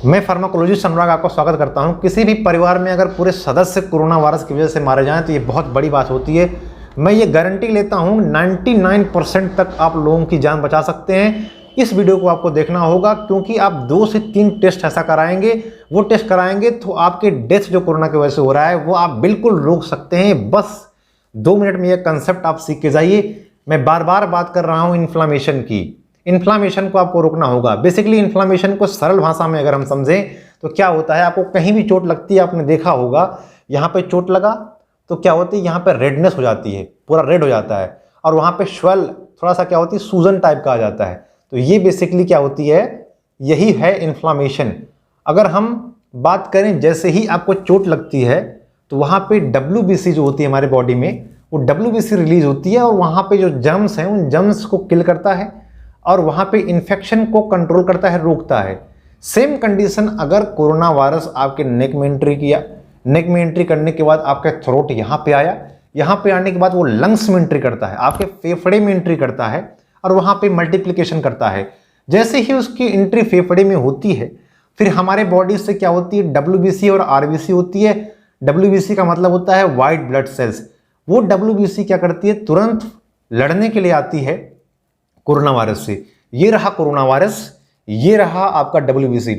मैं फार्माकोलॉजिस्ट अनुराग आपका स्वागत करता हूं। किसी भी परिवार में अगर पूरे सदस्य कोरोना वायरस की वजह से मारे जाएं तो ये बहुत बड़ी बात होती है। मैं ये गारंटी लेता हूं 99% तक आप लोगों की जान बचा सकते हैं। इस वीडियो को आपको देखना होगा क्योंकि आप 2 से 3 टेस्ट ऐसा कराएंगे, वो टेस्ट कराएंगे तो आपके डेथ जो कोरोना की वजह से हो रहा है वो आप बिल्कुल रोक सकते हैं। बस 2 मिनट में ये कंसेप्ट आप सीख के जाइए। मैं बार बार बात कर रहा हूँ इन्फ्लामेशन की। इन्फ्लामेशन को आपको रोकना होगा। बेसिकली इन्फ्लामेशन को सरल भाषा में अगर हम समझें तो क्या होता है, आपको कहीं भी चोट लगती है, आपने देखा होगा यहाँ पे चोट लगा तो क्या होती है, यहाँ पे रेडनेस हो जाती है, पूरा रेड हो जाता है और वहाँ पे स्वेल थोड़ा सा क्या होती है, सूजन टाइप का आ जाता है। तो ये बेसिकली क्या होती है, यही है इन्फ्लामेशन। अगर हम बात करें जैसे ही आपको चोट लगती है तो वहाँ पे WBC जो होती है हमारे बॉडी में, वो WBC रिलीज होती है और वहाँ पे जो जर्म्स हैं उन जर्म्स को किल करता है और वहाँ पे इन्फेक्शन को कंट्रोल करता है, रोकता है। सेम कंडीशन अगर कोरोना वायरस आपके नेक में एंट्री किया, नेक में एंट्री करने के बाद आपका थ्रोट यहाँ पे आया, यहाँ पे आने के बाद वो लंग्स में एंट्री करता है, आपके फेफड़े में एंट्री करता है और वहाँ पे मल्टीप्लिकेशन करता है। जैसे ही उसकी एंट्री फेफड़े में होती है फिर हमारे बॉडी से क्या होती है, WBC और RBC होती है। WBC का मतलब होता है वाइट ब्लड सेल्स। वो WBC क्या करती है, तुरंत लड़ने के लिए आती है कोरोना वायरस से। ये रहा कोरोना वायरस, ये रहा आपका WBC।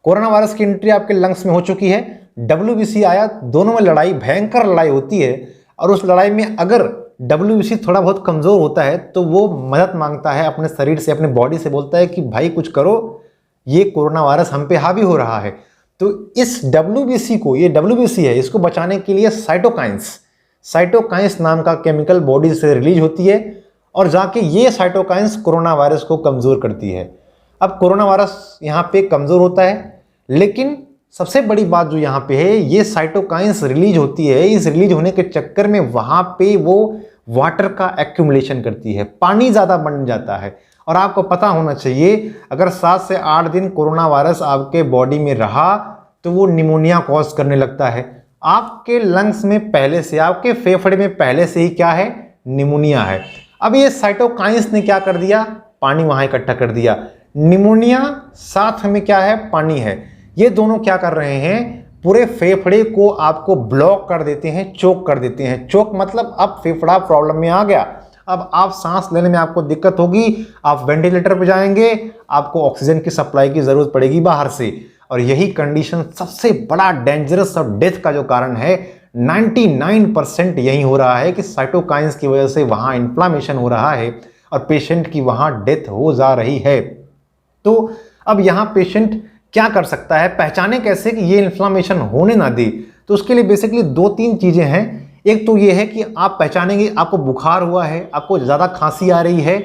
कोरोना वायरस की एंट्री आपके लंग्स में हो चुकी है, WBC आया, दोनों में लड़ाई, भयंकर लड़ाई होती है और उस लड़ाई में अगर WBC थोड़ा बहुत कमज़ोर होता है तो वो मदद मांगता है अपने शरीर से, अपने बॉडी से, बोलता है कि भाई कुछ करो, ये कोरोना वायरस हम पे हावी हो रहा है। तो इस WBC को, ये WBC है, इसको बचाने के लिए साइटोकाइंस नाम का केमिकल बॉडी से रिलीज होती है और जाके ये साइटोकाइंस कोरोना वायरस को कमज़ोर करती है। अब कोरोना वायरस यहाँ पे कमज़ोर होता है, लेकिन सबसे बड़ी बात जो यहाँ पे है, ये साइटोकाइंस रिलीज होती है, इस रिलीज होने के चक्कर में वहाँ पे वो वाटर का एक्यूमुलेशन करती है, पानी ज़्यादा बन जाता है। और आपको पता होना चाहिए अगर 7 से 8 दिन कोरोना वायरस आपके बॉडी में रहा तो वो निमोनिया कॉज करने लगता है। आपके लंग्स में पहले से, आपके फेफड़े में पहले से ही क्या है, निमोनिया है। अब ये साइटोकाइंस ने क्या कर दिया, पानी वहां इकट्ठा कर दिया। निमोनिया साथ में क्या है, पानी है। ये दोनों क्या कर रहे हैं, पूरे फेफड़े को आपको ब्लॉक कर देते हैं, चोक कर देते हैं। चोक मतलब अब फेफड़ा प्रॉब्लम में आ गया, अब आप सांस लेने में आपको दिक्कत होगी, आप वेंटिलेटर पे जाएंगे, आपको ऑक्सीजन की सप्लाई की जरूरत पड़ेगी बाहर से। और यही कंडीशन सबसे बड़ा डेंजरस और डेथ का जो कारण है, 99% यही हो रहा है कि साइटोकाइंस की वजह से वहाँ इन्फ्लामेशन हो रहा है और पेशेंट की वहाँ डेथ हो जा रही है। तो अब यहाँ पेशेंट क्या कर सकता है, पहचाने कैसे कि ये इन्फ्लामेशन होने ना दे। तो उसके लिए बेसिकली 2-3 चीज़ें हैं। एक तो ये है कि आप पहचानेंगे आपको बुखार हुआ है, आपको ज़्यादा खांसी आ रही है,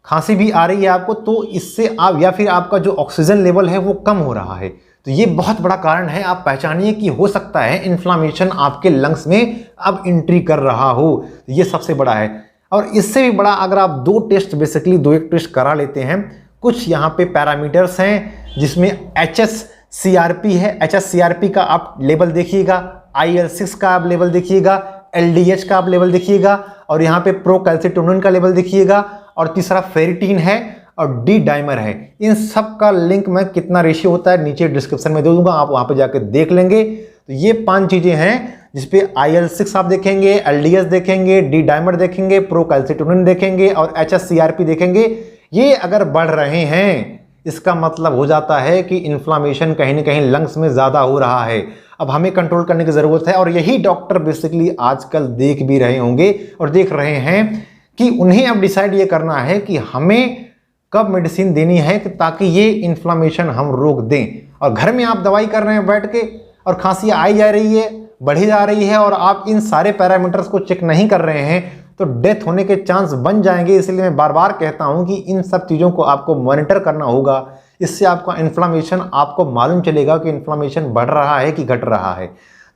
खांसी भी आ रही है आपको, तो इससे आप, या फिर आपका जो ऑक्सीजन लेवल है वो कम हो रहा है, तो ये बहुत बड़ा कारण है। आप पहचानिए कि हो सकता है इन्फ्लामेशन आपके लंग्स में अब एंट्री कर रहा हो, ये सबसे बड़ा है। और इससे भी बड़ा, अगर आप 2 टेस्ट, बेसिकली 2-1 टेस्ट करा लेते हैं, कुछ यहाँ पे पैरामीटर्स हैं जिसमें HSCRP है, HSCRP का आप लेवल देखिएगा, IL-6 का आप लेवल देखिएगा, LDH का आप लेवल देखिएगा और यहाँ पे प्रोकैल्सिटोनिन का लेवल देखिएगा और तीसरा फेरिटीन है और D डाइमर है। इन सब का लिंक में कितना रेशियो होता है नीचे डिस्क्रिप्शन में दे दूंगा, आप वहाँ पे जाकर देख लेंगे। तो ये 5 चीज़ें हैं जिसपे IL-6 आप देखेंगे, LDH देखेंगे, D डाइमर देखेंगे, प्रोकैल्सिटोनिन देखेंगे और HSCRP देखेंगे। ये अगर बढ़ रहे हैं इसका मतलब हो जाता है कि इन्फ्लामेशन कहीं ना कहीं लंग्स में ज़्यादा हो रहा है। अब हमें कंट्रोल करने की ज़रूरत है और यही डॉक्टर बेसिकली आजकल देख भी रहे होंगे और देख रहे हैं कि उन्हें अब डिसाइड ये करना है कि हमें कब मेडिसिन देनी है ताकि ये इन्फ्लामेशन हम रोक दें। और घर में आप दवाई कर रहे हैं बैठ के और खांसी आई जा रही है, बढ़ी जा रही है और आप इन सारे पैरामीटर्स को चेक नहीं कर रहे हैं तो डेथ होने के चांस बन जाएंगे। इसलिए मैं बार बार कहता हूं कि इन सब चीज़ों को आपको मॉनिटर करना होगा। इससे आपका इन्फ्लामेशन, आपको मालूम चलेगा कि इन्फ्लामेशन बढ़ रहा है कि घट रहा है।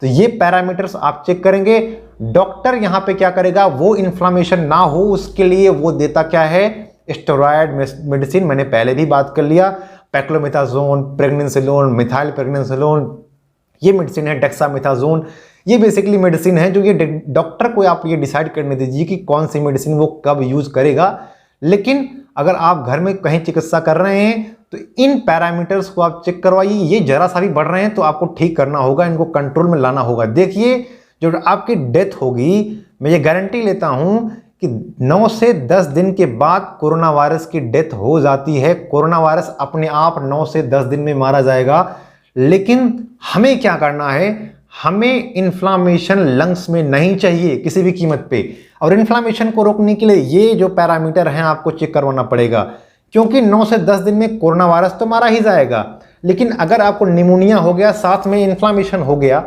तो ये पैरामीटर्स आप चेक करेंगे। डॉक्टर यहाँ पे क्या करेगा, वो इन्फ्लामेशन ना हो उसके लिए वो देता क्या है, स्टेरॉयड मेडिसिन। मैंने पहले भी बात कर लिया, पैक्लोमेथाजोन, प्रेग्नेंसिलोन, मिथाइल प्रेग्नेंसिलोन, ये मेडिसिन है, डेक्सामेथाजोन। ये बेसिकली मेडिसिन है जो ये डॉक्टर को आप ये डिसाइड करने दीजिए कि कौन सी मेडिसिन वो कब यूज करेगा। लेकिन अगर आप घर में कहीं चिकित्सा कर रहे हैं तो इन पैरामीटर्स को आप चेक करवाइए। ये जरा सा भी बढ़ रहे हैं तो आपको ठीक करना होगा, इनको कंट्रोल में लाना होगा। देखिए जो आपकी डेथ होगी, मैं ये गारंटी लेता हूं कि 9 से 10 दिन के बाद कोरोना वायरस की डेथ हो जाती है। कोरोना वायरस अपने आप 9 से 10 दिन में मारा जाएगा। लेकिन हमें क्या करना है, हमें इन्फ्लामेशन लंग्स में नहीं चाहिए किसी भी कीमत पे। और इन्फ्लामेशन को रोकने के लिए ये जो पैरामीटर हैं आपको चेक करवाना पड़ेगा, क्योंकि 9 से 10 दिन में कोरोना वायरस तो मारा ही जाएगा। लेकिन अगर आपको निमोनिया हो गया, साथ में इन्फ्लामेशन हो गया,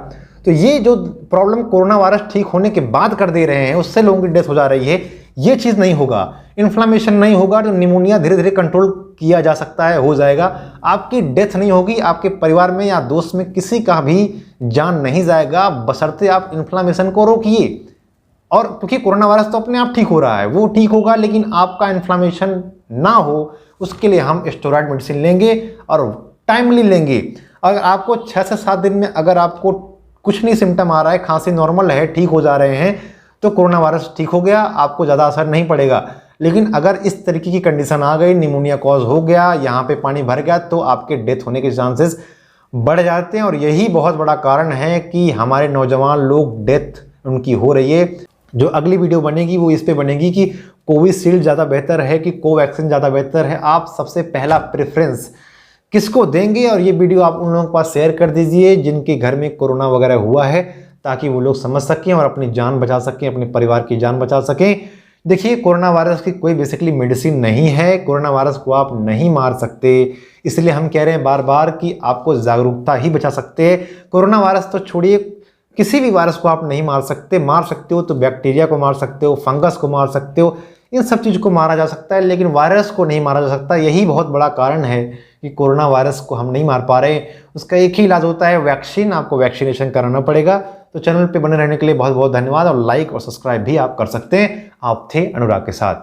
तो ये जो प्रॉब्लम कोरोना वायरस ठीक होने के बाद कर दे रहे हैं, उससे लोगों की डेथ हो जा रही है, ये चीज़ नहीं होगा। इन्फ्लामेशन नहीं होगा तो निमोनिया धीरे धीरे कंट्रोल किया जा सकता है, हो जाएगा। आपकी डेथ नहीं होगी, आपके परिवार में या दोस्त में किसी का भी जान नहीं जाएगा, बशर्ते आप इन्फ्लामेशन को रोकिए। और क्योंकि कोरोना वायरस तो अपने आप ठीक हो रहा है, वो ठीक होगा, लेकिन आपका इन्फ्लामेशन ना हो उसके लिए हम स्टेरॉइड मेडिसिन लेंगे और टाइमली लेंगे। अगर आपको 6 से 7 दिन में अगर आपको कुछ नहीं सिम्टम आ रहा है, खांसी नॉर्मल है, ठीक हो जा रहे हैं, तो कोरोना वायरस ठीक हो गया, आपको ज़्यादा असर नहीं पड़ेगा। लेकिन अगर इस तरीके की कंडीशन आ गई, निमोनिया कॉज हो गया, यहाँ पे पानी भर गया, तो आपके डेथ होने के चांसेस बढ़ जाते हैं। और यही बहुत बड़ा कारण है कि हमारे नौजवान लोग डेथ उनकी हो रही है। जो अगली वीडियो बनेगी वो इस पे बनेगी कि कोविशील्ड ज़्यादा बेहतर है कि कोवैक्सीन ज़्यादा बेहतर है, आप सबसे पहला प्रेफरेंस किसको देंगे। और ये वीडियो आप उन लोगों के पास शेयर कर दीजिए जिनके घर में कोरोना वगैरह हुआ है, ताकि वो लोग समझ सकें और अपनी जान बचा सकें, अपने परिवार की जान बचा सकें। देखिए कोरोना वायरस की कोई बेसिकली मेडिसिन नहीं है, कोरोना वायरस को आप नहीं मार सकते, इसलिए हम कह रहे हैं बार बार कि आपको जागरूकता ही बचा सकते हैं। कोरोना वायरस तो छोड़िए, किसी भी वायरस को आप नहीं मार सकते। मार सकते हो तो बैक्टीरिया को मार सकते हो, फंगस को मार सकते हो, इन सब चीज़ को मारा जा सकता है, लेकिन वायरस को नहीं मारा जा सकता। यही बहुत बड़ा कारण है कि कोरोना वायरस को हम नहीं मार पा रहे। उसका एक ही इलाज होता है वैक्सीन, आपको वैक्सीनेशन कराना पड़ेगा। तो चैनल पे बने रहने के लिए बहुत बहुत धन्यवाद, और लाइक और सब्सक्राइब भी आप कर सकते हैं। आप थे अनुराग के साथ।